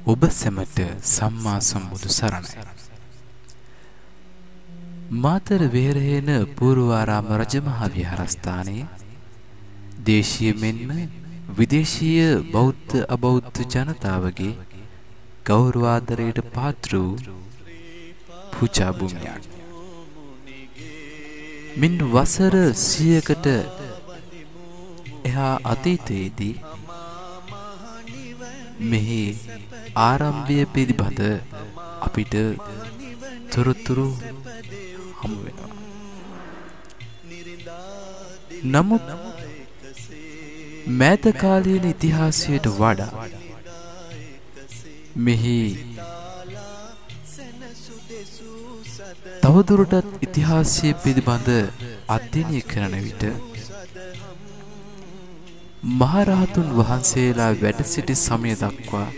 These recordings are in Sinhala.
ඔබ සැමට සම්මා සම්බුදු සරණයි. මාතර වේරහේන පූර්වාරාම රජමහා විහාරස්ථානයේ දේශීය මෙන්ම විදේශීය බෞද්ධ අබෞද්ධ ජනතාවගේ ගෞරවාදරයට පාත්‍ර වූ පූජා භූමියක්. මින් වසර 100කට එහා අතීතයේදී මෙහි ආරම්භය පිළිබඳ අපිට තොරතුරු හමු වෙනවා. නමුත් මෑත කාලීන ඉතිහාසයට වඩා මෙහි තවදුරටත් ඉතිහාසය පිළිබඳ අධ්‍යයනය කරන විට මහරහතුන් වහන්සේලා වැඩ සිටි සමය දක්වා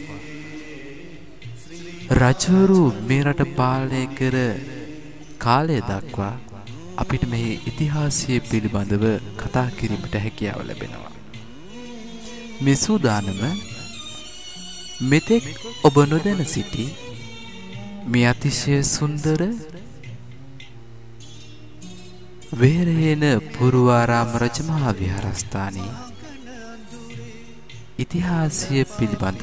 රජවරු මේ රට පාලනය කර කාලය දක්වා අපිට මේ ඉතිහාසය පිළිබඳව කතා කිරීමට හැකියාව ලැබෙනවා. මේ සූදානම මෙතෙක් ඔබ නොදැන සිටි මේ අතිශය සුන්දර වේරහේන පූර්වාරාම රජමහා විහාරස්ථානයේ ඉතිහාසය පිළිබඳ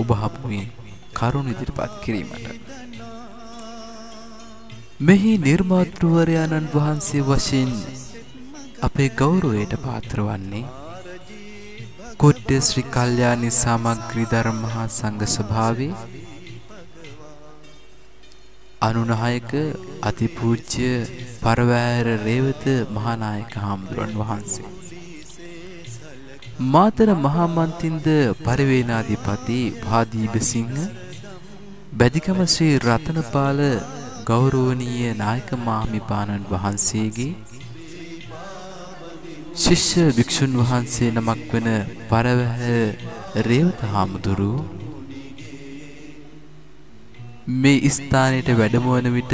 ඔබ හමුවේ කරුණු ඉදිරිපත් කිරීමට මෙහි නිර්මාතෘවරයාණන් වහන්සේ වශයෙන් අපේ ගෞරවයට පාත්‍ර වන්නේ කොට්ටේ ශ්‍රී කල්යාණී සමග්‍රී ධර්ම මහා සංඝ සභාවේ අනුනායක අතිපූජ්‍ය පරවෑර රේවත මහානායක හාමුදුරන් වහන්සේ, මාතර මහා මන්තින්ද පරිවේනාධිපති භාදීපසිංහ, බැදිකම ශ්‍රී රතනපාල ගෞරවනීය නායක මාහිමිපාණන් වහන්සේගේ ශිෂ්‍ය භික්ෂුන් වහන්සේ නමක් වන පරවැහැ රේවත හාමුදුරුවෝ මේ ස්ථානයට වැඩමවන විට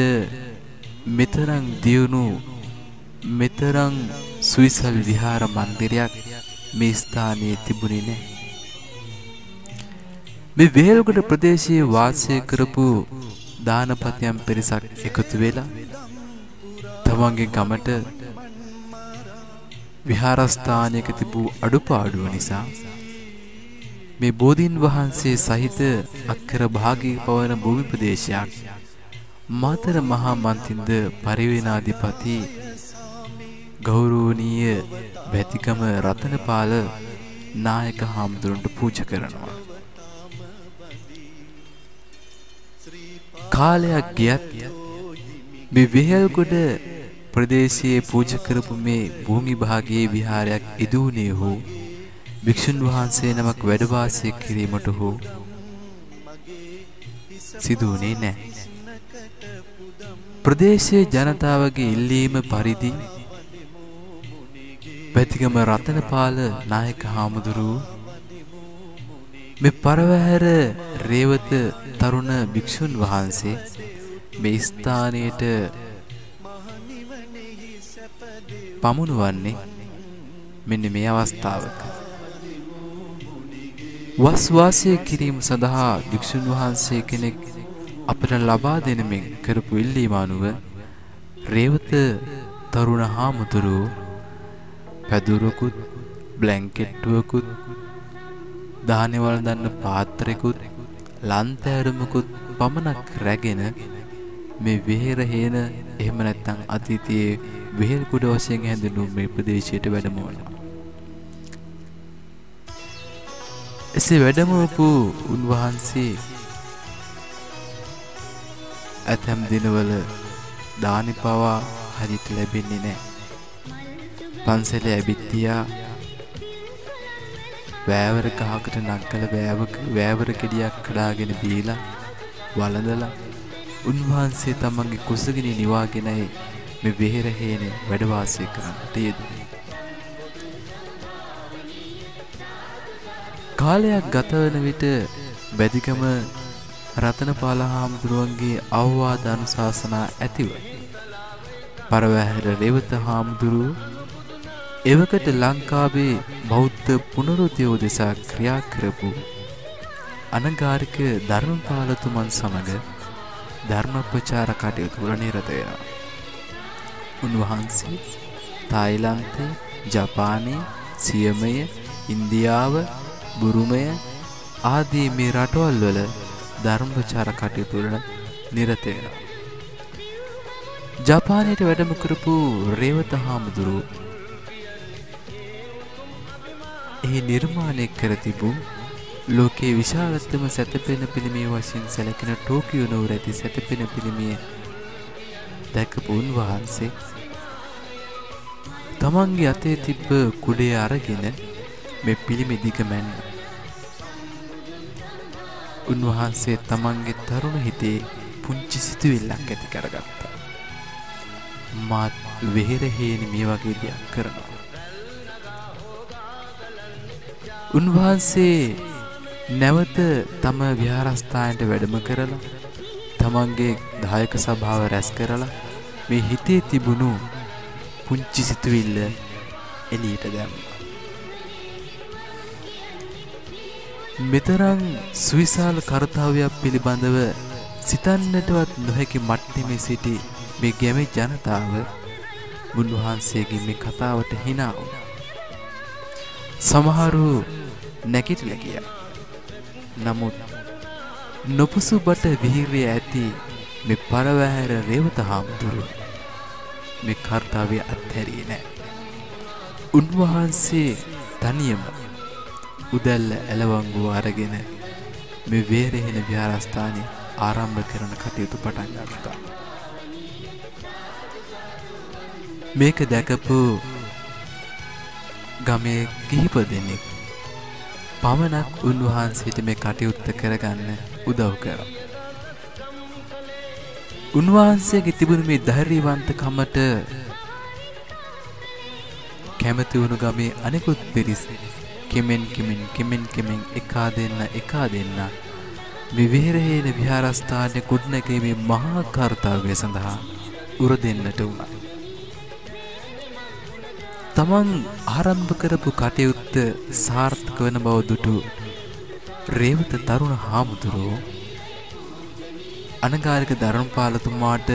මෙතරම් දියුණු මෙතරම් සුවිසල් විහාර මන්දිරයක් මේ ස්ථානයේ තිබුණේ නැහැ. මේ වේල්ගොඩ ප්‍රදේශයේ වාසය කරපු දානපතියන් පිරිසක් එකතු වෙලා තමන්ගේ ගමට විහාරස්ථානයක තිබූ අඩුපාඩුව නිසා මේ බෝධීන් වහන්සේ සහිත අක්කර භාගී පවන භූමි ප්‍රදේශයක් මාතර මහා මන්තින්ද පරිවේනාධිපති ගෞරවනීය බැතිකම රතනපාල නායක හාමුදුරන්ට පූජා කරනවා. කාලයක් ගියත් මේ වෙහෙල්ගොඩ ප්‍රදේශයේ පූජා කරපු මේ භූමි භාගයේ විහාරයක් ඉදුණේ හෝ භික්ෂුන් වහන්සේ නමක් වැඩ වාසය කිරීමට හෝ සිදුුනේ නැහැ. ප්‍රදේශයේ ජනතාවගේ ඉල්ලීම පරිදි බැතිගම රතනපාල නායක හාමුදුරුවෝ මේ පරවැහැර රේවත තරුණ භික්ෂුන් වහන්සේ මේ ස්ථානයට පමුණුවන්නේ මෙන්න මේ අවස්ථාවක. වස් වාසය කිරීම සඳහා භික්ෂුන් වහන්සේ කෙනෙක් අපට ලබා දෙනමින් කරපු ඉල්ලීම අනුව රේවත තරුණ හාමුදුරුවෝ පැදුරකුත් බ්ලැන්කෙට්ටුවකුත් දානෙවල් දන්න පාත්‍රයකුත් ලන්තෑරුමකුත් පමණක් රැගෙන මේ වෙහෙරහේන එහෙම නැත්නම් අතීතයේ වෙහෙල්ගොඩ වශයෙන් හැඳින්වූ මේ ප්‍රදේශයට වැඩමවනවා. එසේ වැඩමවපු උන්වහන්සේ ඇතැම් දිනවල දානි පවා හරියට ලැබෙන්නේ නැහැ. පන්සලේ ඇවිත්තියා වෑවර ගහකට නංකල වෑවර කෙඩියක් කඩාගෙන බීලා වළඳලා උන්වහන්සේ තමන්ගේ කුසගිනි නිවාගෙනයි මේ වෙහෙරහේන වැඩ වාසය කරන්නට යෙදුනේ. කාලයක් ගත වන විට බැදිකම රතනපාල හාමුදුරුවන්ගේ අවවාද අනුශාසනා ඇතිව පරවැහැර රේවත හාමුදුරුවෝ එවකට ලංකාවේ බෞද්ධ පුනරුත්ථය උදෙසා ක්‍රියා කරපු අනගාരിക ධර්මපාලතුමන් සමග ධර්ම ප්‍රචාර කටයුතු වල නිරත වෙනවා. උන්වහන්සේ තායිලන්තය, ජපානය, සියමය, ඉන්දියාව, බුරුමය ආදී මේ රටවල් වල ධර්ම ප්‍රචාර කටයුතු වල නිරත වෙනවා. ජපානයට වැඩම කරපු රේවත හාමුදුරුවෝ එහි නිර්මාණය කර තිබූ ලෝකයේ විශාලතම සැතපෙන පිළිමය වශයෙන් සැලකෙන ටෝකියෝ නුවර ඇති සැතපෙන පිළිමය දැකපු උන්වහන්සේ තමන්ගේ අතේ තිබ්බ කුඩේ අරගෙන මේ පිළිමෙ දිග මැන්න. උන්වහන්සේ තමන්ගේ තරුණ හිතේ පුංචි සිතුවිල්ලක් ඇති කරගත්තා. මාත් වෙහෙර හේනි මේ වගේ දෙයක් කරනවා. උන්වහන්සේ නැවත තම විහාරස්ථානයට වැඩම කරලා තමන්ගේ දායක සභාව රැස් කරලා මේ හිතේ තිබුණු පුංචි සිතුවිල්ල එළියට දැම්මා. මෙතරම් සුවිශාල කර්තව්‍යයක් පිළිබඳව සිතන්නටවත් නොහැකි මට්ටමේ සිටි මේ ගැමි ජනතාව උන්වහන්සේගේ මේ කතාවට hina වුණා. සමහරු නැගිටලා ගියා. නමුත් නොපුසුබට විහිරිය ඇති මේ පරවැහැර රේවත හාමුදුරුවෝ මේ කර්තව්‍ය අත්හැරියේ නැහැ. උන්වහන්සේ තනියම උදැල්ල ඇලවංගුව අරගෙන මේ වේරහෙන විහාරස්ථානය ආරම්භ කරන කටයුතු පටන් ගත්තා. මේක දැකපු ගමේ කිහිප දෙනෙක් පමණක් උන්වහන්සේට මේ කටයුත්ත කරගන්න උදව් කරා. උන්වහන්සේගේ තිබුණු මේ ධෛර්යවන්තකමට කැමති වුණු ගමේ අනෙකුත් පිරිස් කෙමෙන් එකා දෙන්න මේ විහෙරහේන විහාරස්ථානයේ කුඩනකේ මහා කර්තව්‍ය සඳහා උර දෙන්නට වුණා. තමන් ආරම්භ කරපු කටයුත්ත සාර්ථක වන බව දුටු රේවත තරුණ හාමුදුරුවෝ අනගාരിക ධර්මපාලතුමාට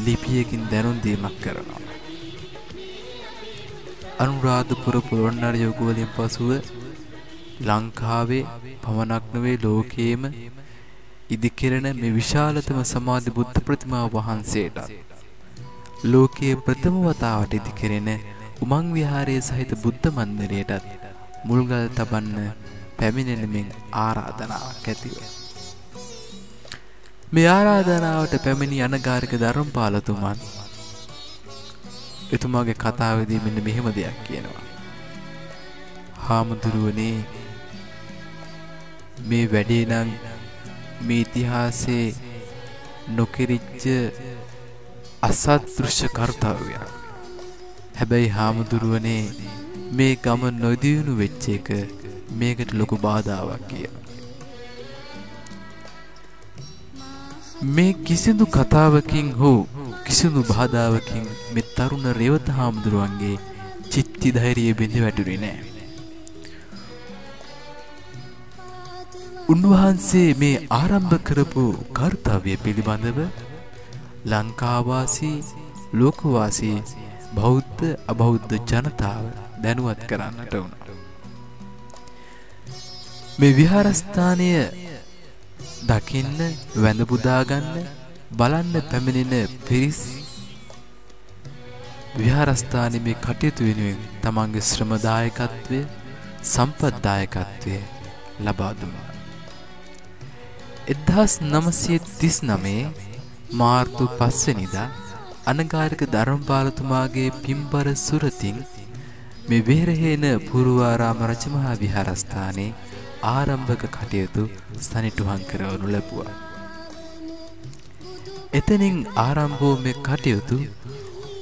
ලිපියකින් දැනුම් දීමක් කරනවා. අනුරාධපුර පොළොන්නරු යුග වලින් පසුව ලංකාවේ පමණක් නොවේ ලෝකයේම ඉදිකෙරෙන මේ විශාලතම සමාධි බුද්ධ ප්‍රතිමා වහන්සේට ලෝකයේ ප්‍රථම වතාවට ඉදිකෙරෙන උමං විහාරයේ සහිත බුද්ධ මන්දිරයටත් මුල්ගල් තබන්න පැමිණෙනමින් ආරාධනාවක් ඇතිව. මේ ආරාධනාවට පැමිණි අනගාരിക ධර්මපාලතුමන් එතුමාගේ කතාවේදී මෙන්න මෙහෙම දෙයක් කියනවා. හාමුදුරුවනේ මේ වැඩේ නම් මේ ඉතිහාසයේ නොකිරිච්ච අසත්දෘශ්‍ය කර්තව්‍යයක්. හැබැයි හාමුදුරුවනේ මේ ගම නොදියුණු වෙච්ච එක මේකට ලොකු බාධාවක් කියලා. මේ කිසිදු කතාවකින් හෝ කිසිදු බාධාවකින් මේ තරුණ රේවත හාමුදුරුවන්ගේ චිත්ති ධෛර්යය බිඳ වැටුනේ නැහැ. උන්වහන්සේ මේ ආරම්භ කරපු කර්තව්‍ය පිළිබඳව ලංකාවාසී ලෝකවාසී බෞද්ධ අබෞද්ධ ජනතාව දැනුවත් කරන්නට වුණා. මේ විහාරස්ථානය දකින්න වැඳ පුදා ගන්න බලන්න පැමිණෙන පිරිස් විහාරස්ථානයේ මේ කටයුතු වෙනුවෙන් තමන්ගේ ශ්‍රම දායකත්වය සම්පත් දායකත්වය ලබා දුන්නා. 1939 මාර්තු 5 වෙනිදා අනගාരിക ධර්මපාලතුමාගේ පින්බර සුරතින් මේ වෙහෙරහේන පූර්වාරාම රජමහා විහාරස්ථානයේ ආරම්භක කටයුතු සනිටුහන් කරවනු ලැබුවා. එතනින් ආරම්භ වූ මේ කටයුතු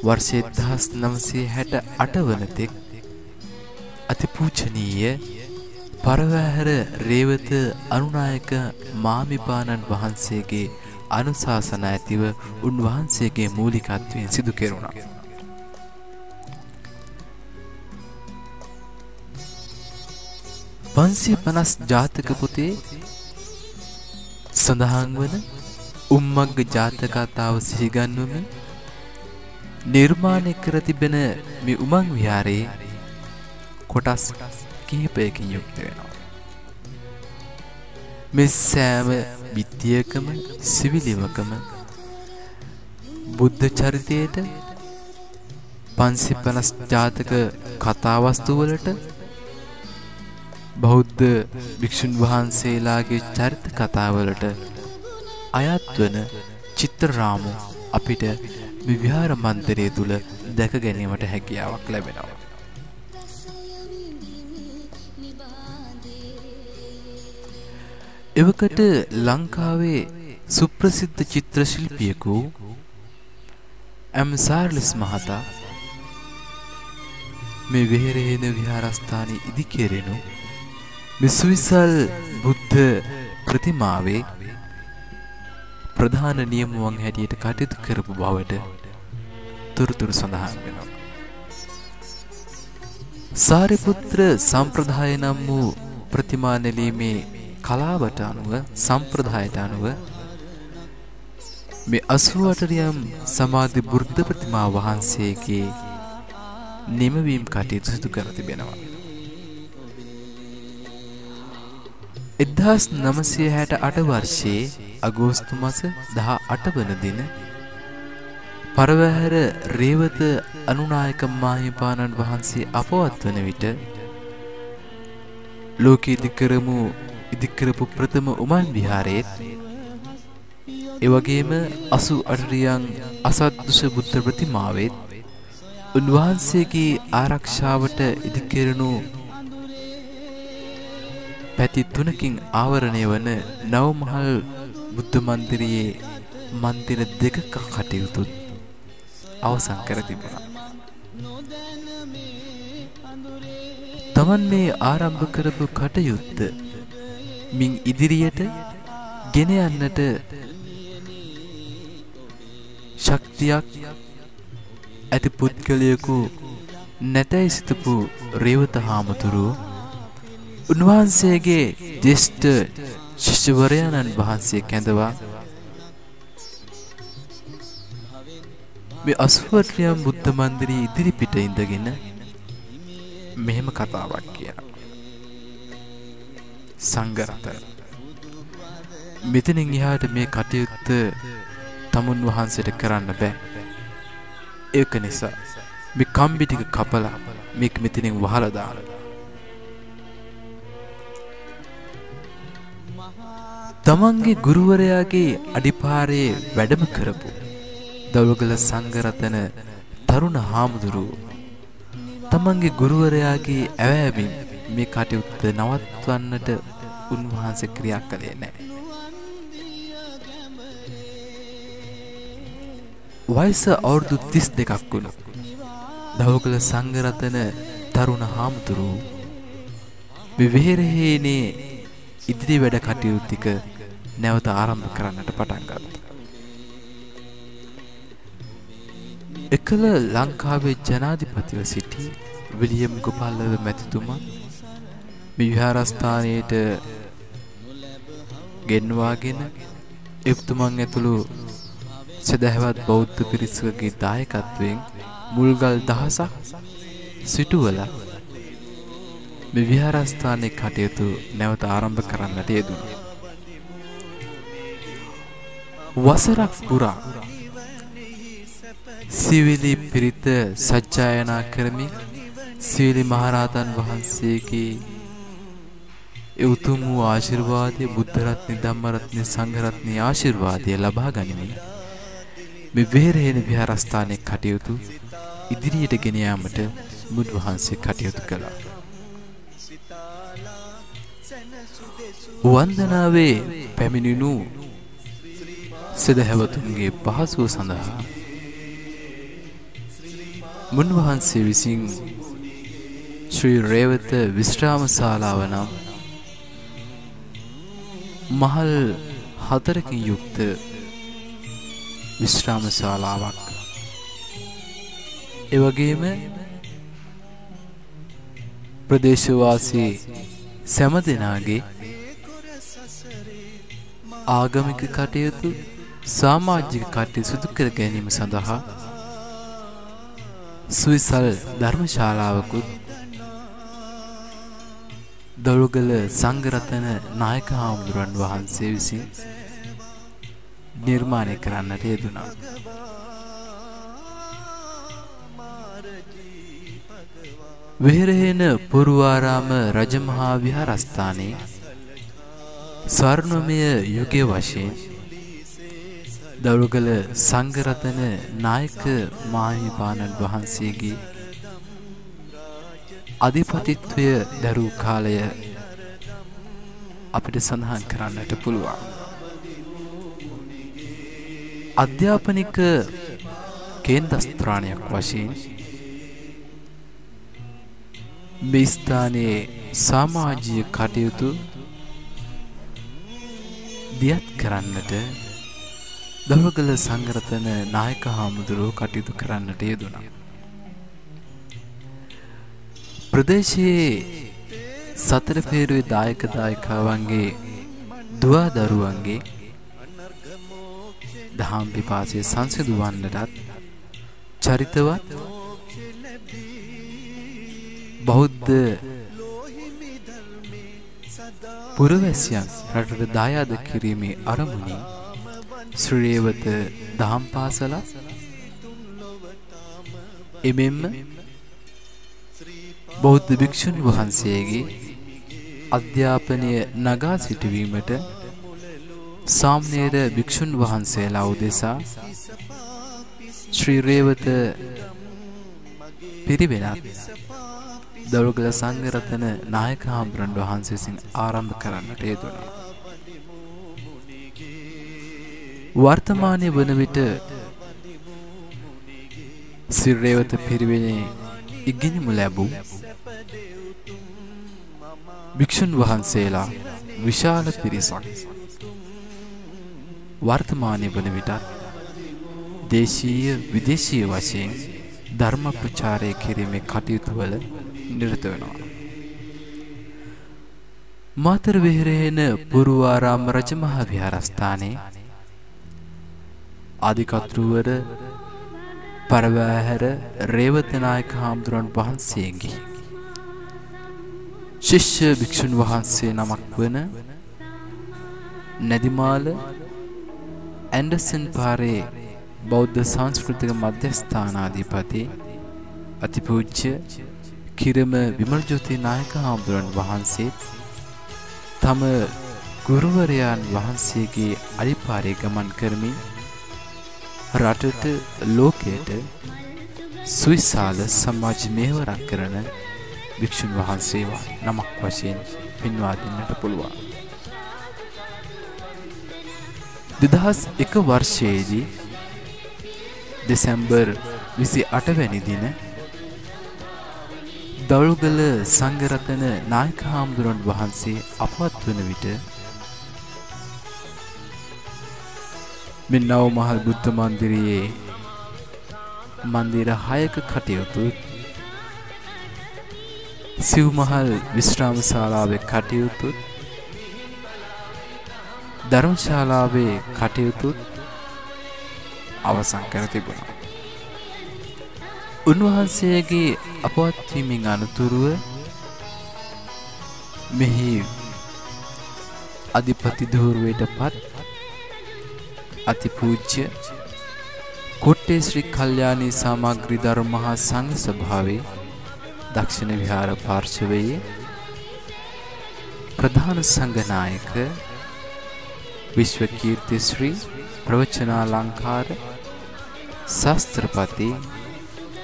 වර්ෂ 1968 වන තෙක් අතිපූජනීය පරවැහැර රේවත අනුනායක මාමිපාණන් වහන්සේගේ අනුශාසන ඇතිව උන්වහන්සේගේ මූලිකත්වයෙන් සිදු කෙරුණා. පන්සිය 50 ජාතක පොතේ සඳහන් වන උම්මග්ග ජාතක කතාව සිහිගන්වමින් නිර්මාණය කර තිබෙන මේ උමං විහාරයේ කොටස් කිහිපයකින් යුක්ත වෙනවා. මේ සෑම බිත්තියකම සිවිලිවකම බුද්ධ චරිතයට 550 ජාතක කතාවස්තු වලට බෞද්ධ භික්ෂුන් වහන්සේලාගේ චරිත කතාවලට අයත් වන චිත්‍ර රාමු අපිට මේ විහාර මන්දිරය තුල දැක ගැනීමට හැකියාවක් ලැබෙනවා. එවකට ලංකාවේ සුප්‍රසිද්ධ චිත්‍ර ශිල්පියෙකු ඇම්සාර්ලිස් මහතා මේ වෙහෙරේන විහාරස්ථානයේ ඉදිකෙරෙනු විසුවිසල් බුද්ධ ප්‍රතිමාවේ ප්‍රධාන නියමුවන් හැටියට කටයුතු කරපු බවට තොරතුරු සඳහන් වෙනවා. සාරිපුත්‍ර සම්ප්‍රදාය නම් වූ ප්‍රතිමා නෙලීමේ කලාවට අනුව සම්ප්‍රදායට අනුව මේ 88 රියම් සමාධි බුද්ධ ප්‍රතිමා වහන්සේගේ නිමවීම කටයුතු සිදු කර තිබෙනවා. 1968 වර්ෂයේ අගෝස්තු මාස 18 වන දින පරවැහැර රේවත අනුනායක මාහිමිපාණන් වහන්සේ අපවත් වන විට ලෝකයේ ඉදිකරපු ප්‍රථම උමන් විහාරයේත් එවැගේම 88 රියන් අසද්දුෂ බුද්ධ ප්‍රතිමාවෙත් උන්වහන්සේගේ ආරක්ෂාවට ඉදිකරනු පැති තුනකින් ආවරණය වන නවමහල් බුද්ධ මන්දිරයේ මන්දිර දෙකක කටයුතු අවසන් කර තිබුණා. තමන් මේ ආරම්භ කරපු කටයුත්ත මින් ඉදිරියට ගෙන යන්නට ශක්තියක් ඇති පුද්ගලයෙකු නැතයි සිතපු රේවත හාමුදුරුවෝ උන්වහන්සේගේ ජ්‍යෙෂ්ඨ ශිෂ්‍යවරයාණන් වහන්සේ කැඳවා මේ 88 රියම් බුද්ධ මන්දිරයේ ඉදිරිපිට ඉඳගෙන මෙහෙම කතාවක් කියනවා. සංඝරත්නය මෙතනින් එහාට මේ කටයුත්ත තමුන් වහන්සේට කරන්න බෑ. ඒක නිසා මේ කම්බි ටික කපලා මේක මෙතනින් වහලා දාන්න. තමන්ගේ ගුරුවරයාගේ අඩිපාරේ වැඩම කරපු දවගල සංඝරතන තරුණ හාමුදුරුවෝ තමන්ගේ ගුරුවරයාගේ ඇවෑමෙන් මේ කටයුත්ත නවත්වන්නට උන්වහන්සේ ක්‍රියා කළේ නැහැ. වයස අවුරුදු 32ක් වුණු දවගල සංඝරතන තරුණ හාමුදුරුවෝ මේ වෙහෙරේනේ ඉදිරි වැඩ කටයුතු ටික නැවත ආරම්භ කරන්නට පටන් ගත්තා. එකල ලංකාවේ ජනාධිපතිව සිටි විලියම් ගෝපාලව මැතිතුමා මේ විහාරස්ථානයේට ගෙන්වාගෙන එතුමන් ඇතුළු සදහවත් බෞද්ධ පිරිසකගේ දායකත්වයෙන් මුල්ගල් දහසක් සිටුවලා මේ විහාරස්ථානයේ කටයුතු නැවත ආරම්භ කරන්නට යෙදුණා. වසරක් පුරා සිවිලි පිරිත සජ්ජායනා කරමින් සිවිලි මහරහතන් වහන්සේගේ ඒ උතුම් වූ ආශිර්වාදයේ බුද්ධ රත්නේ ධම්ම රත්නේ සංඝ රත්නේ ආශිර්වාදය ලබා ගනිමින් මේ වෙහෙරේන විහාරස්ථානයේ කටයුතු ඉදිරියට ගෙන යාමට බුදු වහන්සේ කටයුතු කළා. වන්දනාවේ පැමිණුණු සදහැවතුන්ගේ පහසුව සඳහා මුන්වහන්සේ විසින් ශ්‍රී රේවත විශ්‍රාම ශාලාව නම් මහල් 4කින් යුක්ත විශ්‍රාම ශාලාවක් එවැගේම ප්‍රදේශවාසී සෑම දෙනාගේ ආගමික කටයුතු සමාජික කටයුතු සිදු කර ගැනීම සඳහා සුවිසල් ධර්මශාලාවකුත් දොළුගල සංඝරත්න නායක හාමුදුරන් වහන්සේ විසින් නිර්මාණය කරන්නට යෙදුණා. වෙහෙරේන පුරුවාරාම රජමහා විහාරස්ථානයේ ස්වර්ණමය යුගයේ වශයෙන් දොළුගල සංඝරත්න නායක මාහිමිපාණන් වහන්සේගේ අධිපතිත්වය දරූ කාලය අපිට සඳහන් කරන්නට පුළුවන්. අධ්‍යාපනික කේන්ද්‍රස්ථානයක් වශයෙන් මේ ස්ථානයේ සමාජීය කටයුතු දියත් කරන්නට දොළුගල සංඝරත්න නායක හාමුදුරුවෝ කටයුතු කරන්නට යෙදුණා. ප්‍රදේශයේ සතර පේරුවේ දායක දායිකාවන්ගේ දුවා දරුවන්ගේ දහම් පිපාසය සංසිඳවන්නටත් චරිතවත් බෞද්ධ පුරවැසියන් රටට දායාද කිරීමේ අරමුණින් ශ්‍රී රේවත දහම් පාසල එමෙන්ම බෞද්ධ භික්ෂුන් වහන්සේගේ අධ්‍යාපනය නගා සිටුවීමට සාමණේර භික්ෂුන් වහන්සේලා උදෙසා ශ්‍රී රේවත පිරිවෙනත් දොළුගල සංඝරත්න නායක හාමුදුරන් වහන්සේ විසින් ආරම්භ කරන්නට යෙදුණා. වර්තමානයේ වන විට ශ්‍රී රේවත පිරිවෙනේ ඉගෙනීම ලැබූ භික්ෂුන් වහන්සේලා විශාල පිරිසක් වර්තමානයේ වන විට දේශීය විදේශීය වශයෙන් ධර්ම ප්‍රචාරය කිරීමේ කටයුතු වල නිරත වෙනවා. මාතර විහරේන පුරුවාරාම රජමහා විහාරස්ථානයේ ආදිකත්රුවර පරවැහැර රේවත නායක හාමුදුරන් වහන්සේගේ ශිෂ්‍ය භික්ෂුන් වහන්සේ නමක් වන නැදිමාල ඇන්ඩර්සන් පාරේ බෞද්ධ සංස්කෘතික මධ්‍යස්ථානාධිපති අතිපූජ්‍ය කිරම විමලජෝති නායක හාමුදුරන් වහන්සේ තම ගුරුවරයන් වහන්සේගේ අලිපාරේ ගමන් කරමින් රටට ලෝකයට සුවිශාල සමාජ මෙහෙවරක් කරන භික්ෂුන් වහන්සේලා නමක් වශයෙන් පෙන්වා දෙන්නට පුළුවන්. 2001 වර්ෂයේදී දෙසැම්බර් 28 වැනි දින දොළුගල සංඝරත්න නායක හාමුදුරන් වහන්සේ අපවත් වන විට මෙන්නව මහල් බුද්ධ මන්දිරයේ මන්දිර 6ක කටයුතු සිව් මහල් විශ්‍රාම ශාලාවේ කටයුතු ධර්මශාලාවේ කටයුතු අවසන් කර තිබුණා. උන්වහන්සේගේ අපවත් වීමෙන් අනතුරුව මෙහි අධිපති ධූරයට පත් අතිපූජ්‍ය කොට්ටේ ශ්‍රී කල්යාණී සාමග්‍රී ධර්ම මහා සංඝ සභාවේ දක්ෂිණ විහාර පාර්ශවයේ ප්‍රධාන සංඝනායක විශ්ව කීර්ති ශ්‍රී ප්‍රවචනාලංකාර ශාස්ත්‍රපති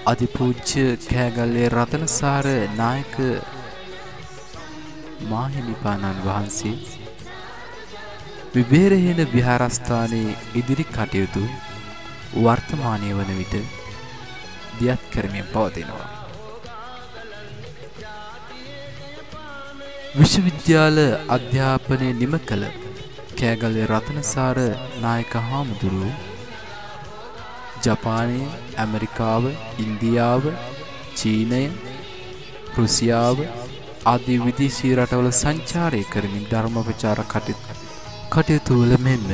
අතිපූජ්‍ය කෑගල්ලේ රතනසාර නායක මාහිමිපාණන් වහන්සේ විවේරහේන විහාරස්ථානයේ ඉදිරි කටයුතු වර්තමානයේ වන විට දියත් කරමින් පවතිනවා. විශ්වවිද්‍යාල අධ්‍යාපනය නිම කළ කෑගල්ලේ රතනසාර නායක හාමුදුරුවෝ ජපානය, ඇමරිකාව, ඉන්දියාව, චීනය, රුසියාව ආදී විදේශීය රටවල සංචාරය කරමින් ධර්ම ප්‍රචාර කටයුතු කටයුතු වල මෙන්ම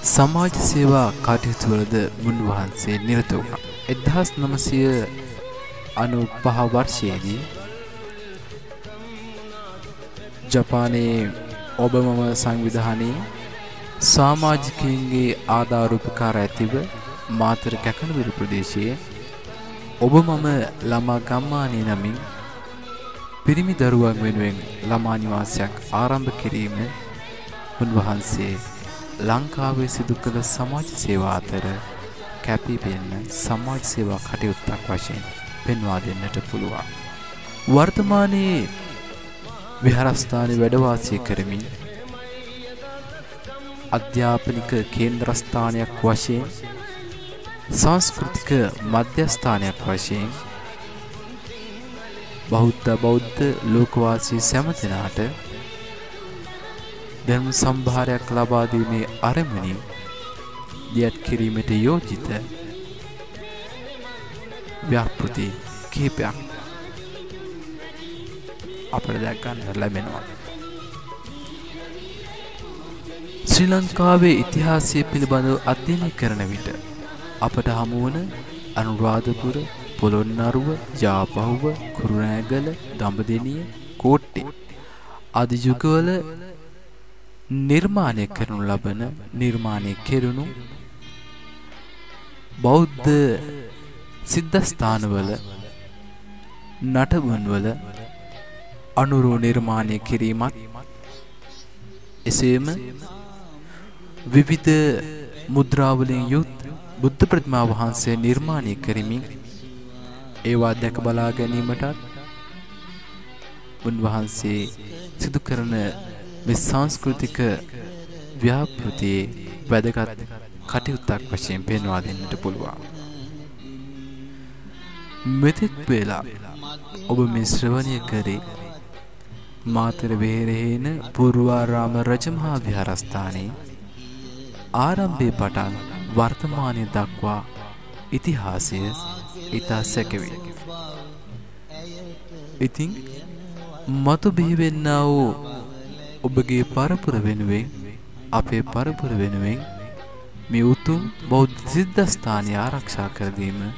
සමාජ සේවා කටයුතු වලද මුන්වහන්සේ නිරත වුණා. 1995 වර්ෂයේදී ජපානයේ ඔබමම සංවිධානයේ සමාජිකයින්ගේ ආධාරෝපකාර ඇතිව මාතර කැකණවිල ප්‍රදේශයේ ඔබමම ළමා ගම්මානයේ නමින් පිරිමි දරුවන් වෙනුවෙන් ළමා නිවාසයක් ආරම්භ කිරීම උන්වහන්සේ ලංකාවේ සිදු කළ සමාජ සේවා අතර කැපී පෙනෙන සමාජ සේවා කටයුත්තක් වශයෙන් පෙන්වා දෙන්නට පුළුවන්. වර්තමානයේ විහාරස්ථානයේ වැඩ වාසය කරමින් අධ්‍යාපනික කේන්ද්‍රස්ථානයක් වශයෙන් සංස්කෘතික මධ්‍යස්ථානයක් වශයෙන් බෞද්ධ ලෝකවාසී සෑම දෙනාට ධර්ම සම්භාරයක් ලබා දීමේ අරමුණින් දියත් කිරීමට යෝජිත ව්‍යාපෘති කිහිපයක් අපට දැක ගන්න ලැබෙනවා. ශ්‍රී ලංකාවේ ඉතිහාසය පිළිබඳව අධ්‍යයනය කරන විට අපට හමු වන අනුරාධපුර, පොළොන්නරුව, ජාපහුව, කුරුණෑගල, දඹදෙණිය, කෝට්ටේ ආදී යුගවල නිර්මාණය කරනු ලබන නිර්මාණය කෙරුණු බෞද්ධ සිද්ධාස්ථානවල නටබුන්වල අනුරු නිර්මාණය කිරීමත් එසේම විවිධ මුද්‍රාවලින් යුත් බුද්ධ ප්‍රතිමා වහන්සේ නිර්මාණය කරමින් ඒවා දැක බලා ගැනීමටත් උන්වහන්සේ සිදු කරන මේ සංස්කෘතික ව්‍යාපෘතියේ වැදගත් කටයුත්තක් වශයෙන් පෙන්වා දෙන්නට පුළුවන්. මෙතෙක් වේලා ඔබ මේ ශ්‍රවණය කරේ මාතර වෙහෙරේන පූර්වාරාම රජමහා විහාරස්ථානයේ ආරම්භයේ පටන් වර්තමානය දක්වා ඉතිහාසය ඉතා සැකවේ. ඉතින් මතු බිහිවෙන්නා වූ ඔබගේ පරපුර වෙනුවෙන් අපේ පරපුර වෙනුවෙන් මේ උතුම් බෞද්ධ සිද්ධාස්ථානය ආරක්ෂා කර දීම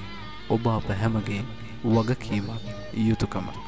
ඔබ අප හැමගේ වගකීමක් යුතුයකමක්.